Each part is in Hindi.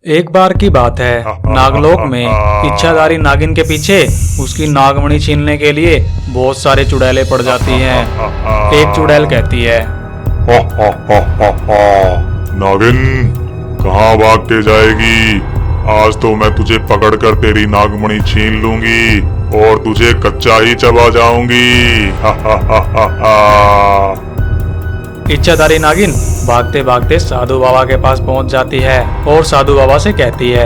एक बार की बात है, नागलोक में इच्छाधारी नागिन के पीछे उसकी नागमणि छीनने के लिए बहुत सारे चुड़ैलें पड़ जाती हैं। एक चुड़ैल कहती है, नागिन कहाँ भाग के जाएगी। आज तो मैं तुझे पकड़कर तेरी नागमणि छीन लूंगी और तुझे कच्चा ही चबा जाऊंगी। इच्छाधारी नागिन भागते भागते साधु बाबा के पास पहुंच जाती है और साधु बाबा से कहती है,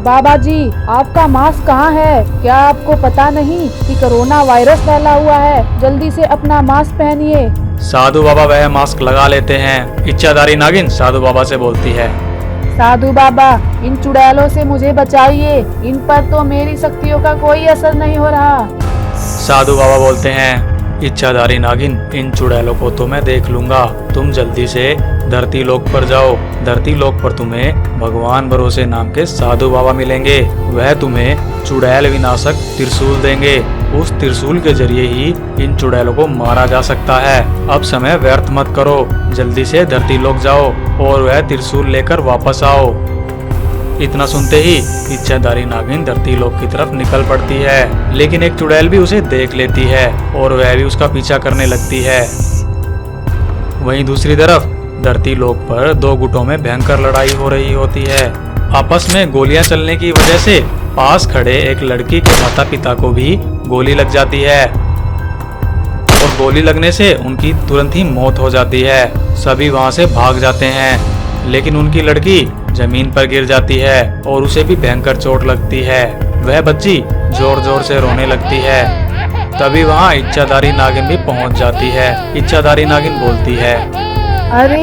बाबा जी, आपका मास्क कहाँ है? क्या आपको पता नहीं कि कोरोना वायरस फैला हुआ है? जल्दी से अपना मास्क पहनिए। साधु बाबा वह मास्क लगा लेते हैं। इच्छाधारी नागिन साधु बाबा से बोलती है, साधु बाबा, इन चुड़ैलों से मुझे बचाइए। इन पर तो मेरी शक्तियों का कोई असर नहीं हो रहा। साधु बाबा बोलते हैं, इच्छाधारी नागिन, इन चुड़ैलों को तो मैं देख लूंगा। तुम जल्दी से धरती लोक पर जाओ। धरती लोक पर तुम्हें भगवान भरोसे नाम के साधु बाबा मिलेंगे। वह तुम्हें चुड़ैल विनाशक त्रिशूल देंगे। उस त्रिशूल के जरिए ही इन चुड़ैलों को मारा जा सकता है। अब समय व्यर्थ मत करो, जल्दी से धरती लोक जाओ और वह त्रिशूल लेकर वापस आओ। इतना सुनते ही इच्छाधारी नागिन धरती लोक की तरफ निकल पड़ती है, लेकिन एक चुड़ैल भी उसे देख लेती है और वह भी उसका पीछा करने लगती है। वहीं दूसरी तरफ धरती लोक पर दो गुटों में भयंकर लड़ाई हो रही होती है। आपस में गोलियां चलने की वजह से पास खड़े एक लड़की के माता पिता को भी गोली लग जाती है और गोली लगने से उनकी तुरंत ही मौत हो जाती है। सभी वहां से भाग जाते हैं, लेकिन उनकी लड़की जमीन पर गिर जाती है और उसे भी भयंकर चोट लगती है। वह बच्ची जोर जोर से रोने लगती है। तभी वहां इच्छाधारी नागिन भी पहुंच जाती है। इच्छाधारी नागिन बोलती है, अरे,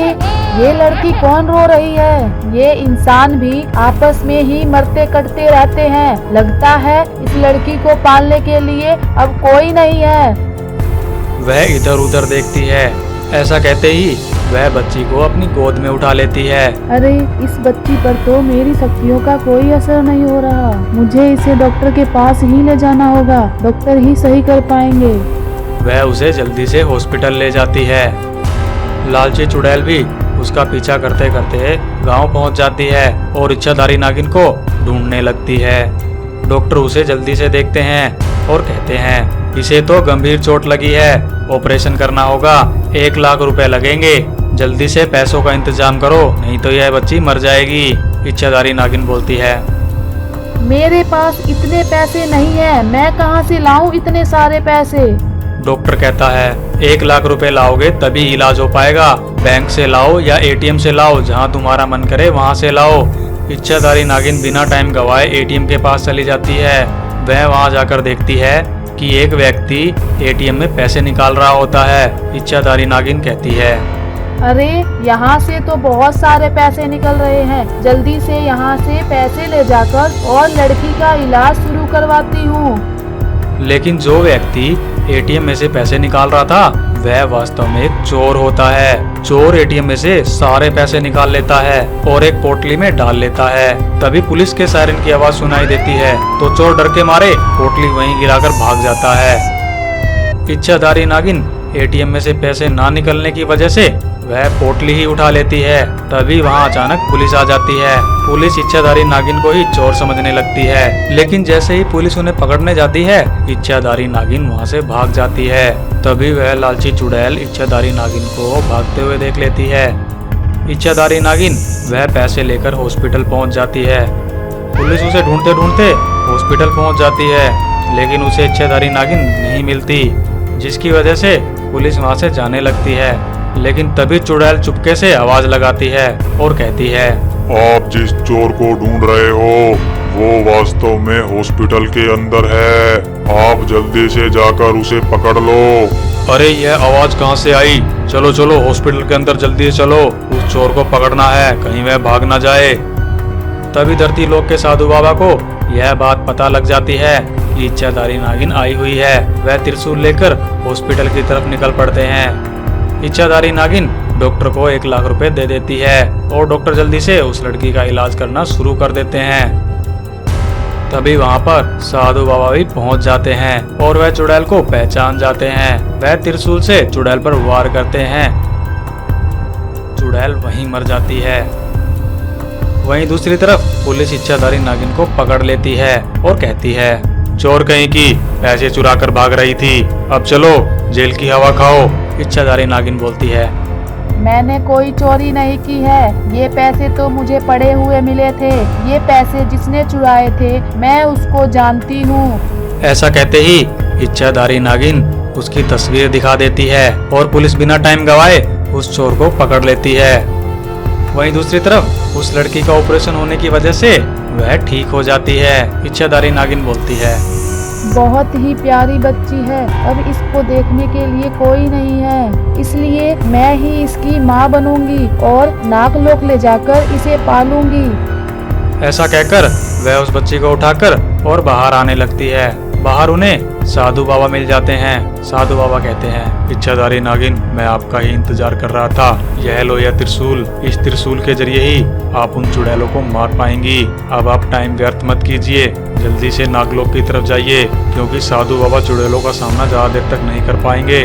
ये लड़की कौन रो रही है? ये इंसान भी आपस में ही मरते कटते रहते हैं। लगता है इस लड़की को पालने के लिए अब कोई नहीं है। वह इधर उधर देखती है। ऐसा कहते ही वह बच्ची को अपनी गोद में उठा लेती है। अरे, इस बच्ची पर तो मेरी शक्तियों का कोई असर नहीं हो रहा। मुझे इसे डॉक्टर के पास ही ले जाना होगा। डॉक्टर ही सही कर पाएंगे। वह उसे जल्दी से हॉस्पिटल ले जाती है। लालची चुड़ैल भी उसका पीछा करते करते गांव पहुंच जाती है और इच्छाधारी नागिन को ढूंढने लगती है। डॉक्टर उसे जल्दी से देखते हैं और कहते हैं, इसे तो गंभीर चोट लगी है, ऑपरेशन करना होगा, 1 लाख रुपए लगेंगे। जल्दी से पैसों का इंतजाम करो, नहीं तो यह बच्ची मर जाएगी। इच्छाधारी नागिन बोलती है, मेरे पास इतने पैसे नहीं है। मैं कहां से लाऊं इतने सारे पैसे? डॉक्टर कहता है, 1 लाख रुपए लाओगे तभी इलाज हो पाएगा। बैंक से लाओ या एटीएम से लाओ, जहां तुम्हारा मन करे वहां से लाओ। इच्छाधारी नागिन बिना टाइम गवाए एटीएम के पास चली जाती है। वह वहां जाकर देखती है कि एक व्यक्ति एटीएम में पैसे निकाल रहा होता है। इच्छाधारी नागिन कहती है, अरे, यहाँ से तो बहुत सारे पैसे निकल रहे हैं। जल्दी से यहाँ से पैसे ले जाकर और लड़की का इलाज शुरू करवाती हूँ। लेकिन जो व्यक्ति एटीएम में से पैसे निकाल रहा था वह वास्तव में एक चोर होता है। चोर एटीएम में से सारे पैसे निकाल लेता है और एक पोटली में डाल लेता है। तभी पुलिस के सायरन की आवाज सुनाई देती है तो चोर डर के मारे पोटली वहीं गिराकर भाग जाता है। इच्छाधारी नागिन एटीएम में से पैसे ना निकलने की वजह से वह पोटली ही उठा लेती है। तभी वहां अचानक पुलिस आ जाती है। पुलिस इच्छाधारी नागिन को ही चोर समझने लगती है, लेकिन जैसे ही पुलिस उन्हें पकड़ने जाती है इच्छाधारी नागिन वहां से भाग जाती है। तभी वह लालची चुड़ैल इच्छाधारी नागिन को भागते हुए देख लेती है। इच्छाधारी नागिन वह पैसे लेकर हॉस्पिटल पहुंच जाती है। पुलिस उसे ढूंढते ढूंढते हॉस्पिटल पहुंच जाती है, लेकिन उसे इच्छाधारी नागिन नहीं मिलती, जिसकी वजह से पुलिस वहां से जाने लगती है। लेकिन तभी चुड़ैल चुपके से आवाज लगाती है और कहती है, आप जिस चोर को ढूंढ रहे हो वो वास्तव में हॉस्पिटल के अंदर है। आप जल्दी से जाकर उसे पकड़ लो। अरे, यह आवाज कहाँ से आई? चलो चलो हॉस्पिटल के अंदर जल्दी से चलो, उस चोर को पकड़ना है, कहीं वह भाग ना जाए। तभी धरती लोक के साधु बाबा को यह बात पता लग जाती है कि इच्छाधारी नागिन आई हुई है। वह त्रिशूल लेकर हॉस्पिटल की तरफ निकल पड़ते हैं। इच्छाधारी नागिन डॉक्टर को 1 लाख रुपए दे देती है और डॉक्टर जल्दी से उस लड़की का इलाज करना शुरू कर देते हैं। तभी वहां पर साधु बाबा भी पहुंच जाते हैं और वह चुड़ैल को पहचान जाते हैं। वह त्रिशूल से चुड़ैल पर वार करते हैं। चुड़ैल वहीं मर जाती है। वहीं दूसरी तरफ पुलिस इच्छाधारी नागिन को पकड़ लेती है और कहती है, चोर कहीं की, पैसे चुरा कर भाग रही थी, अब चलो जेल की हवा खाओ। इच्छाधारी नागिन बोलती है, मैंने कोई चोरी नहीं की है, ये पैसे तो मुझे पड़े हुए मिले थे। ये पैसे जिसने चुराए थे मैं उसको जानती हूँ। ऐसा कहते ही इच्छाधारी नागिन उसकी तस्वीर दिखा देती है और पुलिस बिना टाइम गवाए उस चोर को पकड़ लेती है। वहीं दूसरी तरफ उस लड़की का ऑपरेशन होने की वजह से वह ठीक हो जाती है। इच्छाधारी नागिन बोलती है, बहुत ही प्यारी बच्ची है, अब इसको देखने के लिए कोई नहीं है, इसलिए मैं ही इसकी माँ बनूंगी और नागलोक ले जाकर इसे पालूंगी। ऐसा कहकर वह उस बच्ची को उठाकर और बाहर आने लगती है। बाहर उन्हें साधु बाबा मिल जाते हैं। साधु बाबा कहते हैं, इच्छाधारी नागिन, मैं आपका ही इंतजार कर रहा था। यह लो यह त्रिशूल, इस त्रिशूल के जरिए ही आप उन चुड़ैलों को मार पाएंगी। अब आप टाइम व्यर्थ मत कीजिए, जल्दी से नागलोक की तरफ जाइए, क्योंकि साधु बाबा चुड़ैलों का सामना ज्यादा देर तक नहीं कर पाएंगे।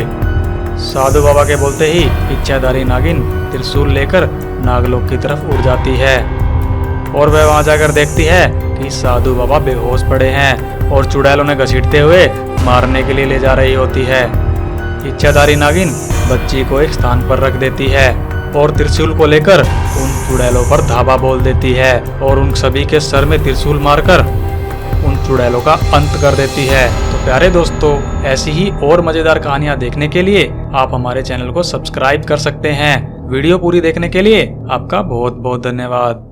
साधु बाबा के बोलते ही इच्छाधारी नागिन त्रिशूल लेकर नागलोक की तरफ उड़ जाती है और वह वहां जाकर देखती है कि साधु बाबा बेहोश पड़े हैं और चुड़ैलों ने घसीटते हुए मारने के लिए ले जा रही होती है। इच्छाधारी नागिन बच्ची को एक स्थान पर रख देती है और त्रिशूल को लेकर उन चुड़ैलों पर धावा बोल देती है और उन सभी के सर में त्रिशूल मारकर उन चुड़ैलों का अंत कर देती है। तो प्यारे दोस्तों, ऐसी ही और मजेदार कहानियां देखने के लिए आप हमारे चैनल को सब्सक्राइब कर सकते हैं। वीडियो पूरी देखने के लिए आपका बहुत बहुत धन्यवाद।